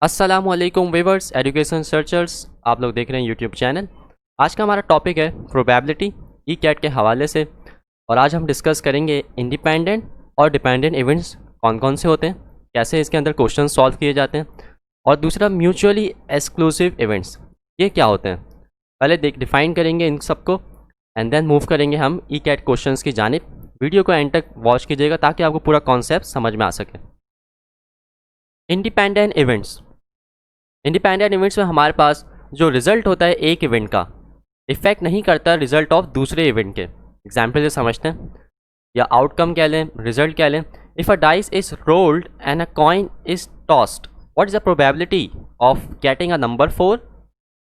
अस्सलामुअलैकुम viewers, education searchers. आप लोग देख रहे हैं यूट्यूब चैनल। आज का हमारा टॉपिक है प्रोबेबिलिटी ई कैट के हवाले से। और आज हम डिस्कस करेंगे इंडिपेंडेंट और डिपेंडेंट इवेंट्स कौन कौन से होते हैं, कैसे इसके अंदर क्वेश्चन सॉल्व किए जाते हैं, और दूसरा म्यूचुअली एक्सक्लूसिव इवेंट्स ये क्या होते हैं। पहले डिफाइन करेंगे इन सबको एंड देन मूव करेंगे हम ई कैट क्वेश्चन की जानिब। वीडियो को एंड तक वॉच कीजिएगा ताकि आपको पूरा कॉन्सेप्ट समझ में आ सके। इंडिपेंडेंट इवेंट्स में हमारे पास जो रिजल्ट होता है एक इवेंट का इफेक्ट नहीं करता रिजल्ट ऑफ दूसरे इवेंट के। एग्जाम्पल से समझते हैं, या आउटकम कह लें, रिजल्ट कह लें। If a dice is rolled and a coin is tossed, what is the probability of getting a number 4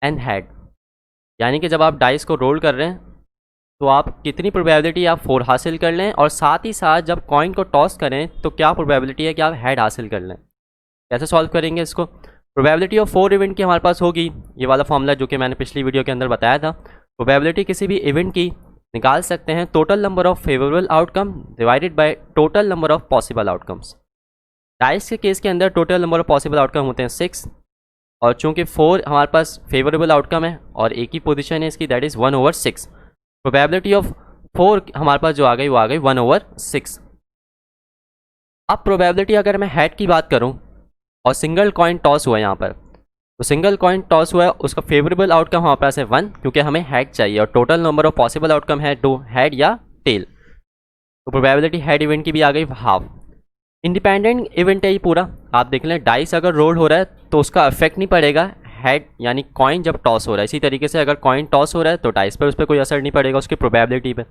and head. यानी कि जब आप डाइस को रोल कर रहे हैं तो आप कितनी प्रोबेबिलिटी आप 4 हासिल कर लें, और साथ ही साथ जब कॉइन को टॉस करें तो क्या प्रोबेबिलिटी है कि आप हेड हासिल कर लें। कैसे सॉल्व करेंगे इसको? प्रोबेबिलिटी ऑफ 4 इवेंट की हमारे पास होगी ये वाला फॉर्मूला जो कि मैंने पिछली वीडियो के अंदर बताया था। प्रोबेबिलिटी किसी भी इवेंट की निकाल सकते हैं total number of favourable outcome divided by total number of possible outcomes. Dice के केस के अंदर total number of possible outcome होते हैं 6, और चूंकि 4 हमारे पास फेवरेबल आउटकम है और एक ही पोजीशन है इसकी, दैट इज़ 1/6। प्रोबेबिलिटी ऑफ 4 हमारे पास जो आ गई वो आ गई 1/6। अब प्रोबेबिलिटी अगर मैं हेड की बात करूं और सिंगल कॉइन टॉस हुआ है यहाँ पर, तो सिंगल कॉइन टॉस हुआ है उसका फेवरेबल आउटकम हमारे पास है 1, क्योंकि हमें हेड चाहिए और total number of possible outcome है 2, हेड या टेल। तो प्रोबेबिलिटी हेड इवेंट की भी आ गई हाफ। इंडिपेंडेंट इवेंट है ये पूरा। आप देख लें, डाइस अगर रोल हो रहा है तो उसका इफेक्ट नहीं पड़ेगा हेड यानी कॉइन जब टॉस हो रहा है। इसी तरीके से अगर कॉइन टॉस हो रहा है तो डाइस पर उस पर कोई असर नहीं पड़ेगा उसकी प्रोबेबिलिटी पे।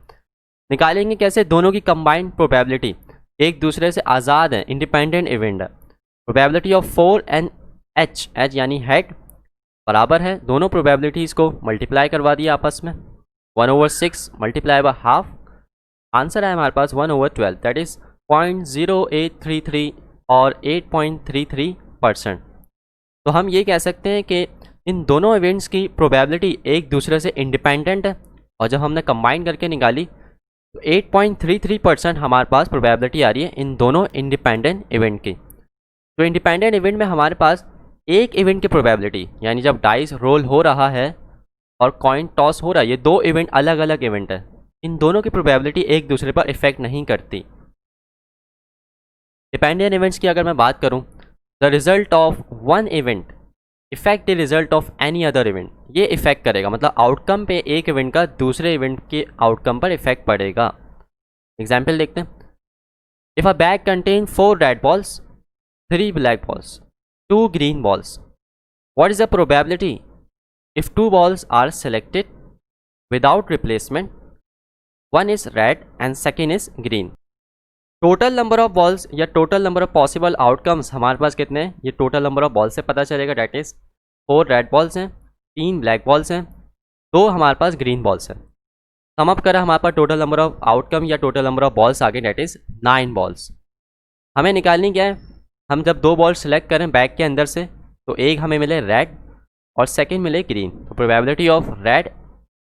निकालेंगे कैसे? दोनों की कंबाइंड प्रोबेबिलिटी एक दूसरे से आज़ाद है, इंडिपेंडेंट इवेंट है। प्रोबेबिलिटी ऑफ 4 एंड एच यानी हेड बराबर है, दोनों प्रोबेबिलिटीज़ को मल्टीप्लाई करवा दिया आपस में। 1/6 मल्टीप्लाई बाय हाफ, आंसर है हमारे पास 1/12, दैट इज़ 0.0833 और 8.33%। तो हम ये कह सकते हैं कि इन दोनों इवेंट्स की प्रोबेबिलिटी एक दूसरे से इंडिपेंडेंट है, और जब हमने कंबाइन करके निकाली तो 8.33% हमारे पास प्रोबेबिलिटी आ रही है इन दोनों इंडिपेंडेंट इवेंट की। तो इंडिपेंडेंट इवेंट में हमारे पास एक इवेंट की प्रोबेबिलिटी, यानी जब डाइस रोल हो रहा है और कॉइन टॉस हो रहा है, ये दो इवेंट अलग अलग इवेंट है, इन दोनों की प्रोबेबिलिटी एक दूसरे पर इफेक्ट नहीं करती। डिपेंडेंट इवेंट्स की अगर मैं बात करूं, the result of one event effect the result of any other event. ये इफेक्ट करेगा, मतलब आउटकम पे एक इवेंट का दूसरे इवेंट के आउटकम पर इफेक्ट पड़ेगा। एग्जाम्पल देखते हैं, if a bag contain 4 red balls, 3 black balls, 2 green balls, what is the probability if 2 balls are selected without replacement, one is red and second is green? Total number of balls या total number of possible outcomes हमारे पास कितने हैं, ये total number of balls से पता चलेगा। Date is 4 red balls हैं, 3 ब्लैक बॉल्स हैं, 2 हमारे पास ग्रीन बॉल्स हैं। सम अप करा हमारे पास टोटल नंबर ऑफ आउटकम या टोटल नंबर ऑफ बॉल्स आ गए, डेट इज 9 बॉल्स। हमें निकालनी क्या है? हम जब 2 बॉल सेलेक्ट करें बैग के अंदर से तो एक हमें मिले रेड और सेकंड मिले ग्रीन। तो प्रोबेबिलिटी ऑफ रेड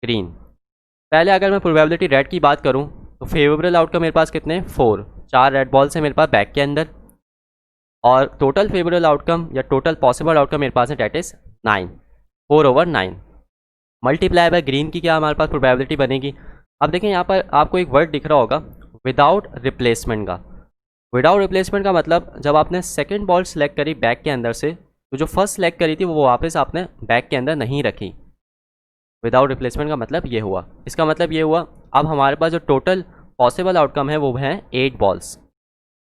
ग्रीन, पहले अगर मैं प्रोबेबिलिटी रेड की बात करूं तो फेवरेबल आउटकम मेरे पास कितने? 4 रेड बॉल्स हैं मेरे पास बैग के अंदर, और टोटल फेवरेबल आउटकम या टोटल पॉसिबल आउटकम मेरे पास है, that is 9, 4/9 multiply by green की क्या हमारे पास प्रोबेबिलिटी बनेगी? अब देखें यहाँ पर आपको एक वर्ड दिख रहा होगा विदाउट रिप्लेसमेंट का। विदाउट रिप्लेसमेंट का मतलब जब आपने सेकंड बॉल सेलेक्ट करी बैग के अंदर से, तो जो फर्स्ट सेलेक्ट करी थी वो वापस आपने बैग के अंदर नहीं रखी। विदाउट रिप्लेसमेंट का मतलब ये हुआ। इसका मतलब ये हुआ अब हमारे पास जो टोटल पॉसिबल आउटकम है वो है 8 बॉल्स।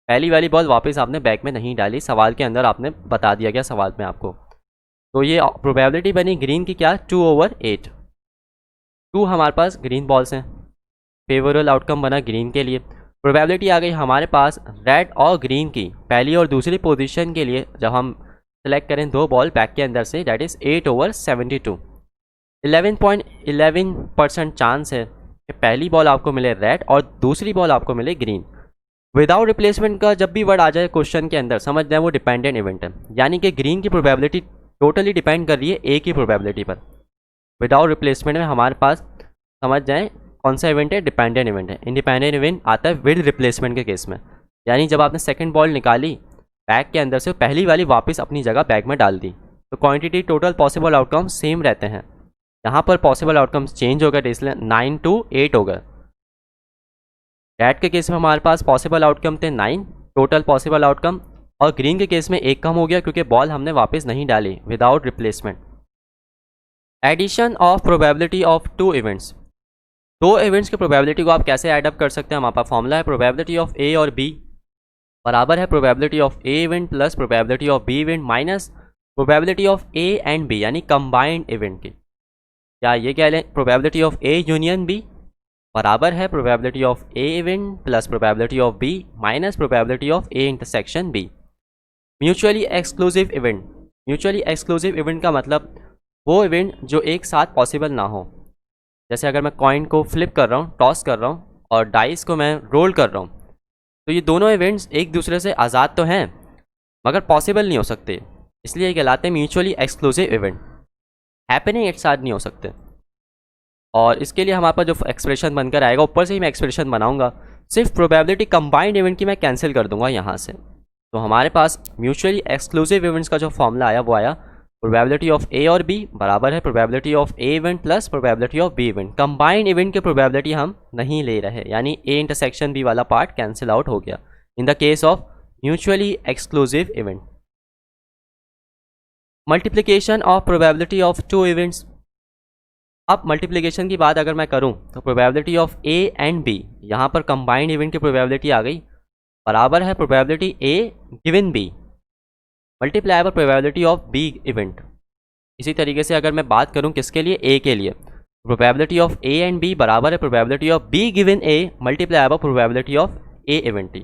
पहली वाली बॉल वापस आपने बैग में नहीं डाली, सवाल के अंदर आपने बता दिया गया सवाल में आपको। तो ये प्रोबेबिलिटी बनी ग्रीन की क्या? 2/8। 2 हमारे पास ग्रीन बॉल्स हैं, फेवरेबल आउटकम बना ग्रीन के लिए। प्रोबेबिलिटी आ गई हमारे पास रेड और ग्रीन की पहली और दूसरी पोजीशन के लिए, जब हम सेलेक्ट करें 2 बॉल बैक के अंदर से, दैट इज़ 8/72। 11.11% चांस है कि पहली बॉल आपको मिले रेड और दूसरी बॉल आपको मिले ग्रीन। विदाउट रिप्लेसमेंट का जब भी वर्ड आ जाए क्वेश्चन के अंदर समझ जाए वो डिपेंडेंट इवेंट है, यानी कि ग्रीन की प्रोबेबिलिटी टोटली डिपेंड कर रही है एक ही प्रोबेबिलिटी पर। विदाउट रिप्लेसमेंट में हमारे पास समझ जाएँ कौन सा इवेंट है? डिपेंडेंट इवेंट है। इंडिपेंडेंट इवेंट आता है विद रिप्लेसमेंट के केस में, यानी जब आपने सेकंड बॉल निकाली बैग के अंदर से पहली वाली वापस अपनी जगह बैग में डाल दी, तो quantity total possible outcome same रहते हैं। यहाँ पर पॉसिबल आउटकम्स चेंज हो गए, इसलिए 9 to 8 हो गए। रेड के केस में हमारे पास पॉसिबल आउटकम थे 9 टोटल पॉसिबल आउटकम, और ग्रीन के केस में एक कम हो गया क्योंकि बॉल हमने वापस नहीं डाली without replacement. Addition of probability of two events. दो इवेंट्स की प्रोबेबिलिटी को आप कैसे ऐड अप कर सकते हैं? हमारे पास फॉर्मूला है प्रोबेबिलिटी ऑफ ए और बी बराबर है probability of A event plus probability of B event minus probability of A and B, यानी कंबाइंड इवेंट की। या ये कह लें probability of A union B बराबर है probability of A event plus probability of B minus probability of A intersection B. Mutually exclusive event. Mutually exclusive event का मतलब वो इवेंट जो एक साथ पॉसिबल ना हो। जैसे अगर मैं कॉइन को फ्लिप कर रहा हूँ, टॉस कर रहा हूँ, और डाइस को मैं रोल कर रहा हूँ, तो ये दोनों इवेंट्स एक दूसरे से आज़ाद तो हैं मगर पॉसिबल नहीं हो सकते, इसलिए ये कहलाते हैं म्यूचुअली एक्सक्लूसिव इवेंट। हैपनिंग एक साथ नहीं हो सकते। और इसके लिए हमारे पास जो एक्सप्रेशन बनकर आएगा, ऊपर से ही मैं एक्सप्रेशन बनाऊंगा, सिर्फ प्रोबेबिलिटी कंबाइंड इवेंट की मैं कैंसिल कर दूंगा यहाँ से। तो हमारे पास म्यूचुअली एक्सक्लूसिव इवेंट्स का जो फॉर्मूला आया वो आया प्रोबेबिलिटी ऑफ ए और बी बराबर है probability of A event plus probability of B event. Combined event की प्रोबेबिलिटी हम नहीं ले रहे, यानी ए इंटरसेक्शन बी वाला पार्ट कैंसिल आउट हो गया in the case of mutually exclusive event. Multiplication of probability of two events. अब मल्टीप्लिकेशन की बात अगर मैं करूं तो probability of A and B, यहाँ पर कंबाइंड इवेंट की प्रोबेबिलिटी आ गई, बराबर है probability A given B multiply by probability of B event. इसी तरीके से अगर मैं बात करूं किसके लिए, ए के लिए, probability of A and B बराबर है probability of B given A multiply by probability of A event T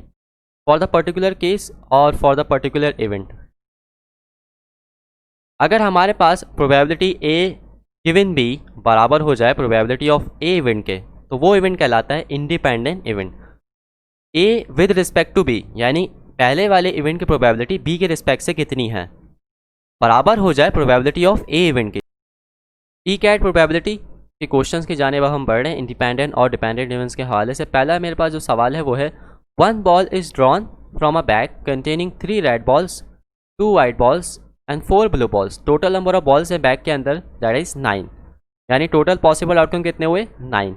for the particular case और फॉर द पर्टिकुलर इवेंट। अगर हमारे पास प्रोबेबिलिटी ए गिवन बी बराबर हो जाए प्रोबेबिलिटी ऑफ ए इवेंट के, तो वो इवेंट कहलाता है independent event. A with respect to B, यानी पहले वाले इवेंट की प्रोबेबिलिटी बी के रिस्पेक्ट से कितनी है, बराबर हो जाए प्रोबेबिलिटी ऑफ ए इवेंट की। ई कैट प्रोबेबिलिटी के क्वेश्चंस की जाने हम बढ़ रहे हैं इंडिपेंडेंट और डिपेंडेंट इवेंट्स के हवाले से। पहला मेरे पास जो सवाल है वो है, one ball is drawn from a bag containing 3 red balls, 2 white balls and 4 blue balls. Total number of balls है बैग के अंदर दैट इज 9, यानी टोटल पॉसिबल आउटकम कितने हुए 9।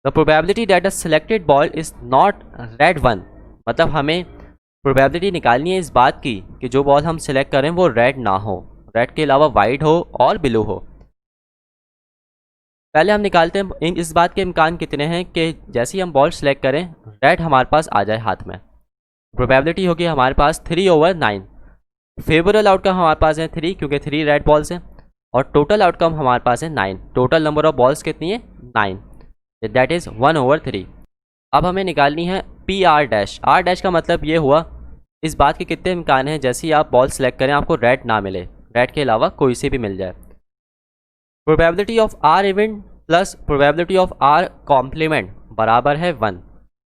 The probability that the selected ball is not red one, मतलब हमें probability निकालनी है इस बात की कि जो बॉल हम सिलेक्ट करें वो रेड ना हो, रेड के अलावा वाइट हो और ब्लू हो। पहले हम निकालते हैं इस बात के इम्कान कितने हैं कि जैसे ही हम बॉल सेलेक्ट करें रेड हमारे पास आ जाए हाथ में। प्रोबेबिलिटी होगी हमारे पास 3/9। फेवरेबल आउटकम हमारे पास है 3 क्योंकि 3 रेड बॉल्स हैं, और टोटल आउटकम हमारे पास है 9। टोटल नंबर ऑफ बॉल्स कितनी है 9, दैट इज़ 1/3। अब हमें निकालनी है P R dash. R dash का मतलब ये हुआ इस बात के कितने इम्कान हैं जैसे ही आप बॉल सेलेक्ट करें आपको रेड ना मिले, रेड के अलावा कोई से भी मिल जाए। Probability of R event plus probability of R complement बराबर है 1।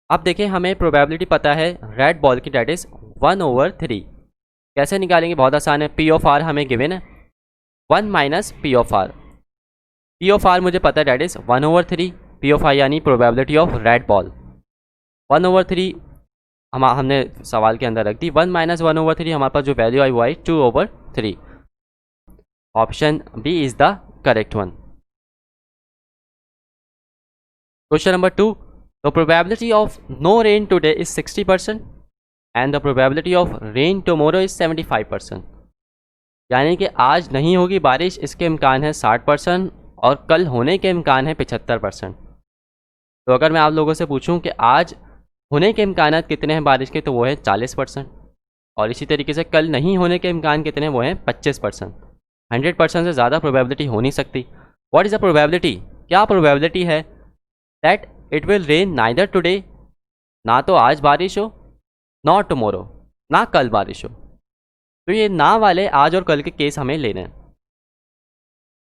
अब देखें हमें प्रोबेबिलिटी पता है रेड बॉल की, डेट इज़ 1/3। कैसे निकालेंगे, बहुत आसान है। पी ऑफ आर हमें गिवन है 1 minus P of R. P of R मुझे पता है that is 1/3, P of R यानी प्रोबेबिलिटी ऑफ रेड बॉल 1/3 हमने सवाल के अंदर रख दी। 1 माइनस 1/3 हमारे पास जो वैल्यू आई वो आई 2/3। Option B is the correct one. Question number 2, the probability of no rain today is 60% and the probability of rain tomorrow is 75%। यानी कि आज नहीं होगी बारिश, इसके इम्कान है 60% और कल होने के इम्कान है 75%। तो अगर मैं आप लोगों से पूछूं कि आज होने के इम्कान कितने हैं बारिश के, तो वो है 40%, और इसी तरीके से कल नहीं होने के इम्कान कितने हैं, वो हैं 25%। 100% से ज़्यादा प्रोबेबिलिटी हो नहीं सकती। व्हाट इज़ द प्रोबेबिलिटी, क्या प्रोबेबिलिटी है that it will rain neither today, ना तो आज बारिश हो, नॉट टुमारो, ना कल बारिश हो। तो ये ना वाले आज और कल के केस हमें लेने हैं।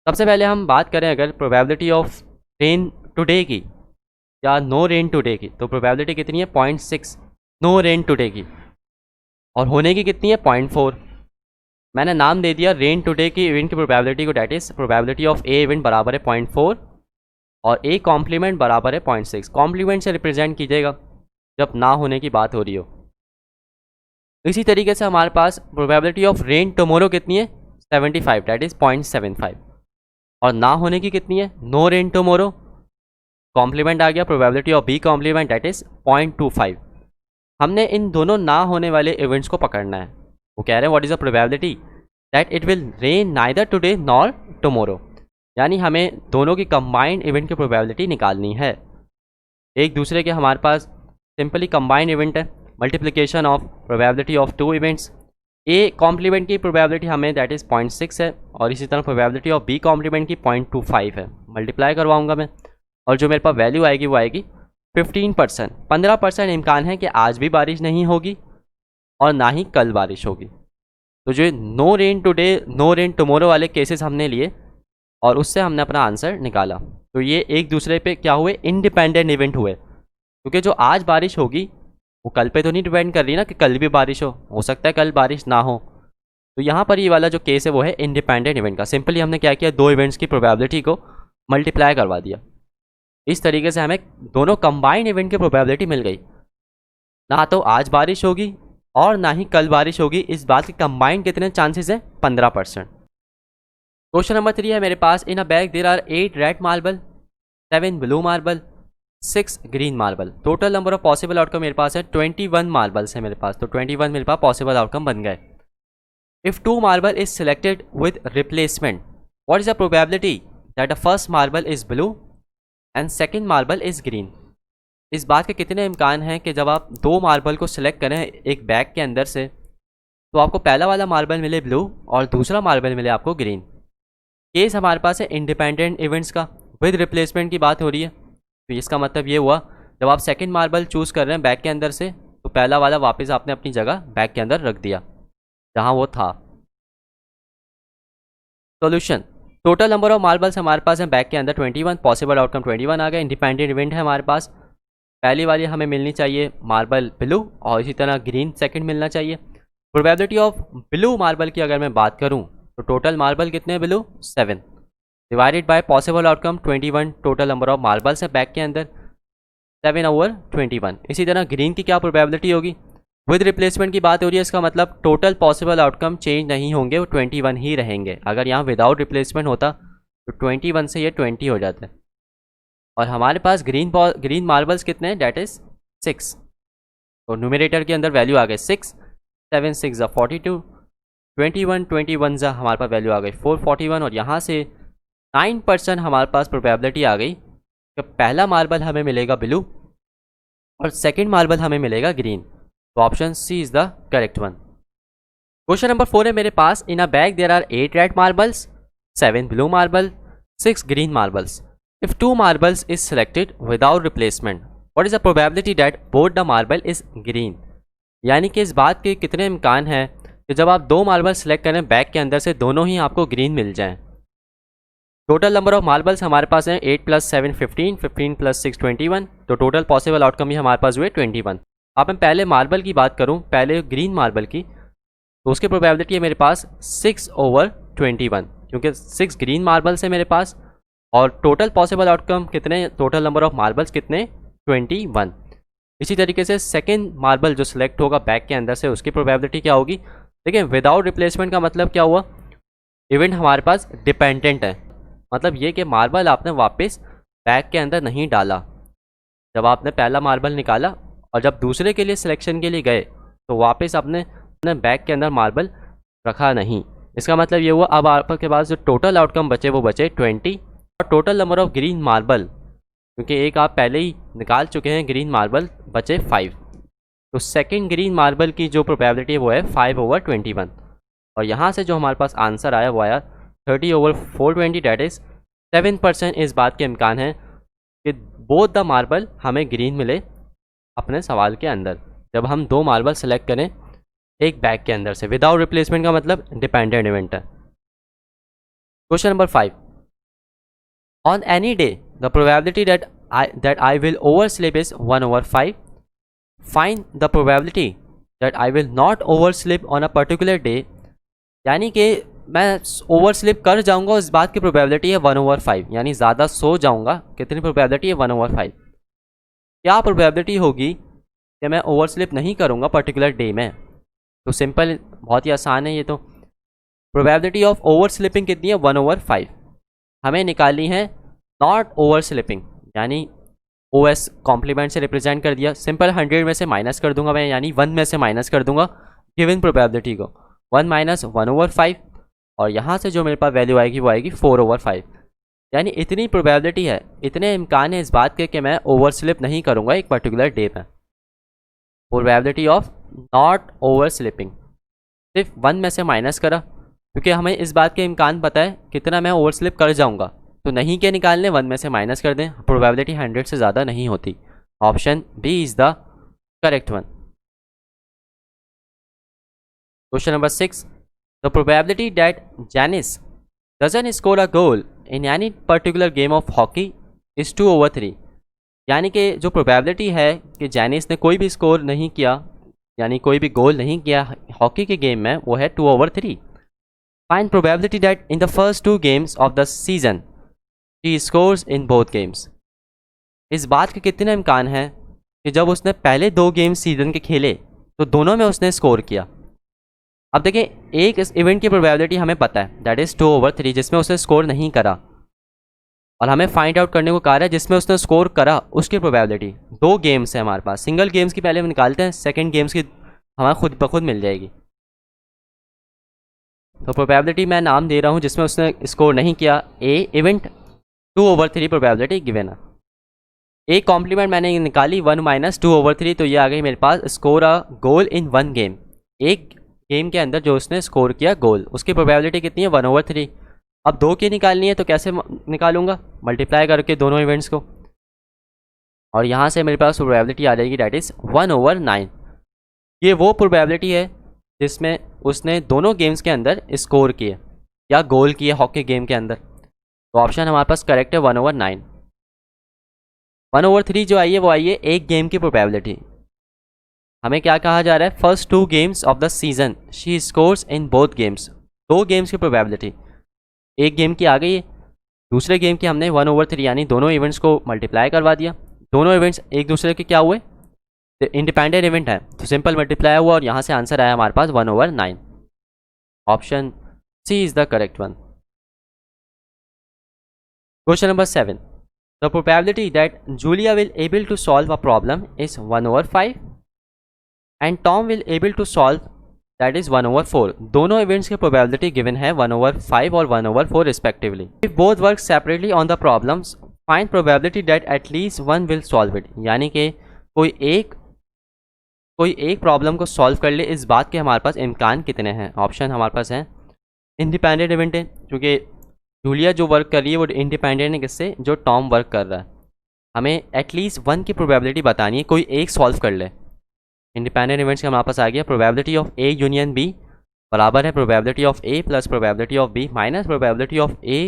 सबसे पहले हम बात करें अगर प्रोबेबिलिटी ऑफ रेन टुडे की या नो रेन टुडे की, तो प्रोबेबिलिटी कितनी है 0.6 नो रेन टुडे की, और होने की कितनी है 0.4। मैंने नाम दे दिया रेन टुडे की इवेंट की प्रोबेबिलिटी को, that is probability of A event बराबर है 0.4 और ए कॉम्प्लीमेंट बराबर है 0.6। कॉम्प्लीमेंट से रिप्रेजेंट कीजिएगा जब ना होने की बात हो रही हो। इसी तरीके से हमारे पास प्रोबेबिलिटी ऑफ रेन टुमारो कितनी है 75, दैट इज़ 0.75। और ना होने की कितनी है, नो रेन टुमारो, कॉम्प्लीमेंट आ गया, probability of B complement that is 0.25। हमने इन दोनों ना होने वाले इवेंट्स को पकड़ना है। वो कह रहे हैं what is the probability that it will rain neither today nor tomorrow, यानी हमें दोनों की कंबाइंड इवेंट की प्रोबेबिलिटी निकालनी है। एक दूसरे के हमारे पास सिंपली कंबाइंड इवेंट है, multiplication of probability of two events. A complement की प्रोबेबिलिटी हमें दैट इज़ 0.6 है, और इसी तरह प्रोबेबिलिटी ऑफ बी कॉम्प्लीमेंट की 0.25 है। मल्टीप्लाई करवाऊंगा मैं, और जो मेरे पास वैल्यू आएगी वो आएगी 15%। 15% इम्कान है कि आज भी बारिश नहीं होगी और ना ही कल बारिश होगी। तो जो no rain today no rain tomorrow वाले केसेस हमने लिए और उससे हमने अपना आंसर निकाला। तो ये एक दूसरे पे क्या हुए, इंडिपेंडेंट इवेंट हुए, क्योंकि जो आज बारिश होगी वो कल पे तो नहीं डिपेंड कर रही ना कि कल भी बारिश हो सकता है कल बारिश ना हो। तो यहाँ पर ये वाला जो केस है वो है इंडिपेंडेंट इवेंट का। सिंपली हमने क्या किया, दो इवेंट्स की प्रोबेबिलिटी को मल्टीप्लाई करवा दिया। इस तरीके से हमें दोनों कंबाइंड इवेंट की प्रोबेबिलिटी मिल गई। ना तो आज बारिश होगी और ना ही कल बारिश होगी, इस बात के कंबाइंड कितने चांसेस हैं, 15%। क्वेश्चन नंबर 3 है मेरे पास, in a bag there are 8 red marble, 7 blue marble, 6 green marble. Total number of possible outcome मेरे पास है 21 मार्बल्स है मेरे पास। तो 21 मेरे पास पॉसिबल आउटकम बन गए। If 2 marble is selected with replacement, what is the probability that the first marble is blue and second marble is green. इस बात के कितने इम्कान हैं कि जब आप दो मार्बल को सिलेक्ट करें एक बैग के अंदर से, तो आपको पहला वाला मार्बल मिले ब्लू और दूसरा मार्बल मिले आपको ग्रीन। केस हमारे पास है इंडिपेंडेंट इवेंट्स का, विद रिप्लेसमेंट की बात हो रही है। तो इसका मतलब ये हुआ, जब आप सेकंड मार्बल चूज़ कर रहे हैं बैग के अंदर से, तो पहला वाला वापस आपने अपनी जगह बैग के अंदर रख दिया जहाँ वो था। Solution, total number of marbles हमारे पास है बैग के अंदर 21, पॉसिबल आउटकम 21 आ गया। इंडिपेंडेंट इवेंट है हमारे पास, पहली वाली हमें मिलनी चाहिए मार्बल ब्लू और इसी तरह ग्रीन सेकंड मिलना चाहिए। प्रोबेबिलिटी ऑफ ब्लू मार्बल की अगर मैं बात करूं तो टोटल मार्बल कितने blue 7 divided by possible outcome 21, total number of marbles है बैग के अंदर 7/21। इसी तरह ग्रीन की क्या प्रोबेबिलिटी होगी, विद रिप्लेसमेंट की बात हो रही है, इसका मतलब टोटल पॉसिबल आउटकम चेंज नहीं होंगे, वो 21 ही रहेंगे। अगर यहाँ विदाउट रिप्लेसमेंट होता तो 21 से ये 20 हो जाता है। और हमारे पास ग्रीन मार्बल्स कितने हैं, डेट इज 6। तो न्यूमरेटर के अंदर वैल्यू आ गए 6, 7 6 42, 21 हमारे पास वैल्यू आ गई 441। और यहाँ से 9% हमारे पास प्रोबेबिलिटी आ गई कि पहला मार्बल हमें मिलेगा ब्लू और सेकंड मार्बल हमें मिलेगा ग्रीन। तो option C is the correct one. Question number 4 है मेरे पास, in a bag there are 8 red marbles, 7 blue marble, 6 green marbles. If 2 marbles is selected without replacement, what is the probability that both the marble is green? यानी कि इस बात के कितने इम्कान हैं कि जब आप दो मार्बल सेलेक्ट करें बैग के अंदर से, दोनों ही आपको ग्रीन मिल जाएं। टोटल नंबर ऑफ मार्बल्स हमारे पास हैं 8 + 7 15, 15 + 6 21। तो टोटल पॉसिबल आउटकम ही हमारे पास हुए 21। अब मैं पहले मार्बल की बात करूं, पहले ग्रीन मार्बल की, तो उसकी प्रोबेबिलिटी है मेरे पास 6/21, क्योंकि 6 ग्रीन मार्बल्स है मेरे पास और टोटल पॉसिबल आउटकम कितने, टोटल नंबर ऑफ मार्बल्स कितने 21। इसी तरीके से सेकंड मार्बल जो सिलेक्ट होगा बैग के अंदर से, उसकी प्रोबेबिलिटी क्या होगी, देखिए विदाउट रिप्लेसमेंट का मतलब क्या हुआ, इवेंट हमारे पास डिपेंडेंट है, मतलब ये कि मार्बल आपने वापस बैग के अंदर नहीं डाला। जब आपने पहला मार्बल निकाला और जब दूसरे के लिए सिलेक्शन के लिए गए तो वापस आपने बैग के अंदर मार्बल रखा नहीं। इसका मतलब ये हुआ अब आपके पास जो टोटल आउटकम बचे वो बचे 20 और total number of green marble, क्योंकि एक आप पहले ही निकाल चुके हैं ग्रीन मार्बल, बचे 5। तो सेकंड ग्रीन मार्बल की जो प्रोबेबिलिटी है वो है 5/21। और यहाँ से जो हमारे पास आंसर आया वो आया 30/420, डेट इज़ 7%। इस बात के इम्कान है कि बोथ द मार्बल हमें ग्रीन मिले अपने सवाल के अंदर, जब हम दो मार्बल सेलेक्ट करें एक बैग के अंदर से। विदाउट रिप्लेसमेंट का मतलब डिपेंडेंट इवेंट है। Question number 5, on any day the probability that I will oversleep is 1/5. Find the probability that I will not oversleep on a particular day, यानी कि मैं ओवरस्लीप कर जाऊंगा, इस बात की प्रोबेबिलिटी है 1/5, यानी ज़्यादा सो जाऊंगा, कितनी प्रोबेबिलिटी है 1/5। क्या प्रोबेबिलिटी होगी कि मैं ओवरस्लीप नहीं करूंगा पर्टिकुलर डे में, तो सिंपल, बहुत ही आसान है ये तो। प्रोबेबिलिटी ऑफ ओवर स्लिपिंग कितनी है? 1/5। हमें निकालनी है नॉट ओवर स्लिपिंग, यानी ओ एस कॉम्प्लीमेंट से रिप्रेजेंट कर दिया। सिंपल 100 में से माइनस कर दूंगा मैं, यानी 1 में से माइनस कर दूंगा गिवन प्रोबेबिलिटी को, 1 - 1/5, और यहाँ से जो मेरे पास वैल्यू आएगी वो आएगी 4/5। यानी इतनी प्रोबेबिलिटी है, इतने इम्कान है इस बात के कि मैं ओवर स्लिप नहीं करूँगा एक पर्टिकुलर डे में। Probability of not over slipping, सिर्फ 1 में से माइनस करा, क्योंकि हमें इस बात के इम्कान पता है कितना मैं ओवर स्लिप कर जाऊँगा, तो नहीं के निकालने 1 में से माइनस कर दें, प्रोबेबिलिटी 100 से ज़्यादा नहीं होती। Option B is the correct one. Question number 6, the probability that Janice doesn't score a goal in any particular game of hockey is 2/3। यानी कि जो प्रोबेबिलिटी है कि जैनिस ने कोई भी स्कोर नहीं किया, यानी कोई भी गोल नहीं किया हॉकी के गेम में, वो है 2/3। Find probability that in the first 2 games of the season she scores in both games. इस बात के कितने इम्कान है कि जब उसने पहले 2 गेम्स सीजन के खेले तो दोनों में उसने स्कोर किया। अब देखिए, एक इस इवेंट की प्रोबेबिलिटी हमें पता है, दैट इज़ 2/3, जिसमें उसने स्कोर नहीं करा, और हमें फाइंड आउट करने को कहा है जिसमें उसने स्कोर करा उसकी प्रोबेबिलिटी। 2 गेम्स है हमारे पास, सिंगल गेम्स की पहले हम निकालते हैं, सेकंड गेम्स की हमें खुद ब खुद मिल जाएगी। तो प्रोबेबिलिटी मैं नाम दे रहा हूँ जिसमें उसने स्कोर नहीं किया, ए इवेंट, 2/3 प्रोबेबिलिटी गिवन है। एक कॉम्प्लीमेंट मैंने निकाली 1 - 2/3, तो ये आ गई मेरे पास score a goal in 1 game. एक गेम के अंदर जो उसने स्कोर किया गोल, उसकी प्रोबेबिलिटी कितनी है? 1/3। अब 2 की निकालनी है तो कैसे निकालूंगा? मल्टीप्लाई करके दोनों इवेंट्स को, और यहाँ से मेरे पास प्रोबेबिलिटी आ जाएगी, डैट इज़ 1/9। ये वो प्रोबेबिलिटी है जिसमें उसने दोनों गेम्स के अंदर स्कोर किए या गोल किए हॉकी गेम के अंदर। तो ऑप्शन हमारे पास करेक्ट है 1/9। 1/3 जो आई है वो आई है एक गेम की प्रोबेबिलिटी। हमें क्या कहा जा रहा है? First 2 games of the season she scores in both games. 2 games की प्रोबेबिलिटी, एक गेम की आ गई है, दूसरे गेम की हमने 1/3, यानी दोनों इवेंट्स को मल्टीप्लाई करवा दिया। दोनों इवेंट्स एक दूसरे के क्या हुए? इंडिपेंडेंट इवेंट है, तो सिंपल मल्टीप्लाई हुआ और यहाँ से आंसर आया हमारे पास 1/9। Option C is the correct one. Question number 7, the probability that Julia will able to solve a problem is 1/5 and Tom will able to solve, that is 1/4। दोनों इवेंट्स की probability given है 1/5 और 1/4 respectively. If both work separately on the problems, find probability that at least one will solve it. यानी कि कोई एक problem को solve कर ले, इस बात के हमारे पास इम्कान कितने हैं? ऑप्शन हमारे पास हैं, इंडिपेंडेंट इवेंट है, क्योंकि जूलिया जो वर्क कर रही है वो इंडिपेंडेंट है किससे? जो टॉम वर्क कर रहा है। हमें एटलीस्ट 1 की प्रोबेबिलिटी बतानी है कोई एक सॉल्व कर ले। इंडिपेंडेंट इवेंट्स का हमारे पास आ गया, probability of A union B बराबर है probability of A plus probability of B minus probability of A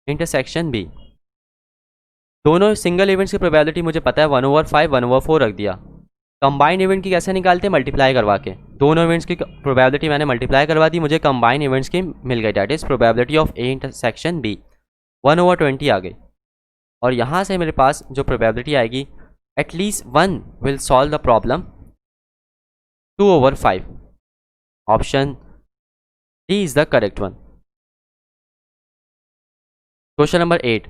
intersection B. दोनों सिंगल इवेंट्स की प्रोबेबिलिटी मुझे पता है 1/5 1/4 रख दिया। कंबाइंड इवेंट की कैसे निकालते हैं? मल्टीप्लाई करवा के। दोनों इवेंट्स की प्रोबेबिलिटी मैंने मल्टीप्लाई करवा दी, मुझे कंबाइंड इवेंट्स की मिल गई, that is probability of A intersection B 1/20 आ गई। और यहाँ से मेरे पास जो प्रोबेबिलिटी आएगी, at least 1 will solve the problem 2/5। Option D is the correct one. Question number 8,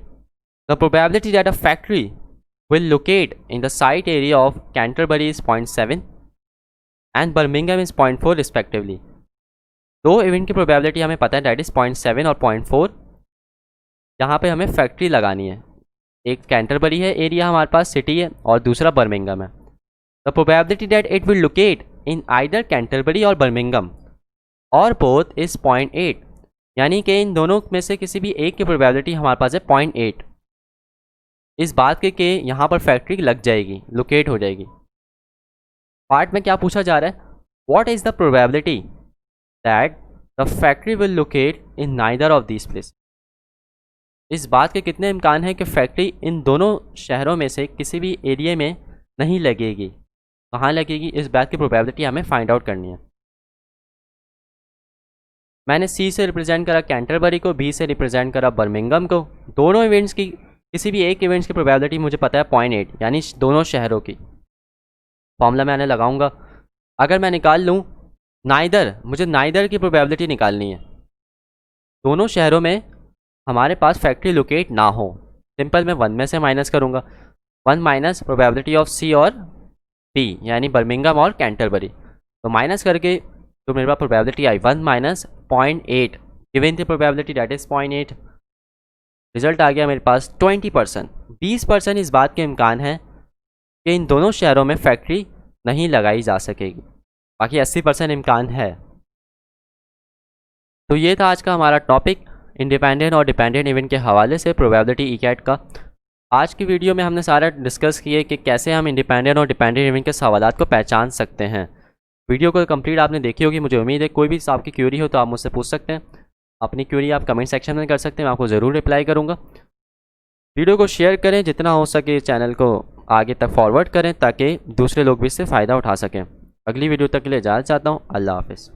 the probability that a factory will locate in the site area of Canterbury is 0.7 and Birmingham is 0.4 respectively। 2 event की probability हमें पता है, that is 0.7 और 0.4। यहाँ पे हमें factory लगानी है। एक कैंटरबरी है एरिया हमारे पास, सिटी है, और दूसरा बर्मिंगम है। The probability that it will locate in either Canterbury और बर्मिंगम और बोथ इज 0.8। यानी कि इन दोनों में से किसी भी एक की प्रोबेबिलिटी हमारे पास है 0.8। इस बात के यहाँ पर फैक्ट्री लग जाएगी, लोकेट हो जाएगी। पार्ट में क्या पूछा जा रहा है? What is the probability that the factory will locate in neither of this place. इस बात के कितने इम्कान है कि फैक्ट्री इन दोनों शहरों में से किसी भी एरिया में नहीं लगेगी, कहाँ लगेगी? इस बात की प्रोबेबिलिटी हमें फाइंड आउट करनी है। मैंने सी से रिप्रेजेंट करा कैंटरबरी को, बी से रिप्रेजेंट करा बर्मिंगम को। दोनों इवेंट्स की किसी भी एक इवेंट्स की प्रोबेबिलिटी मुझे पता है 0.8, यानी दोनों शहरों की। फॉर्मूला मैंने लगाऊंगा, अगर मैं निकाल लूँ मुझे नाइदर की प्रोबेबिलिटी निकालनी है। दोनों शहरों में हमारे पास फैक्ट्री लोकेट ना हो। सिंपल, मैं 1 में से माइनस करूँगा। 1 माइनस प्रोबेबिलिटी ऑफ सी और डी यानी बर्मिंघम और कैंटरबरी। तो माइनस करके तो मेरे पास प्रोबेबिलिटी आई 1 minus 0.8, given the probability that is 0.8। Result आ गया मेरे पास 20%। 20% इस बात के इम्कान है कि इन दोनों शहरों में फैक्ट्री नहीं लगाई जा सकेगी, बाकी 80% इम्कान है। तो ये था आज का हमारा टॉपिक, इंडिपेंडेंट और डिपेंडेंट इवेंट के हवाले से प्रोबेबिलिटी ईकैट का। आज की वीडियो में हमने सारा डिस्कस किए कि कैसे हम इंडिपेंडेंट और डिपेंडेंट इवेंट के सवालात को पहचान सकते हैं। वीडियो को कंप्लीट आपने देखी होगी, मुझे उम्मीद है। कोई भी आपकी क्वेरी हो तो आप मुझसे पूछ सकते हैं। अपनी क्वेरी आप कमेंट सेक्शन में कर सकते हैं, मैं आपको ज़रूर रिप्लाई करूँगा। वीडियो को शेयर करें, जितना हो सके चैनल को आगे तक फॉरवर्ड करें ताकि दूसरे लोग भी इससे फ़ायदा उठा सकें। अगली वीडियो तक के लिए इजाज़त चाहता हूँ। अल्लाह हाफ़िज़।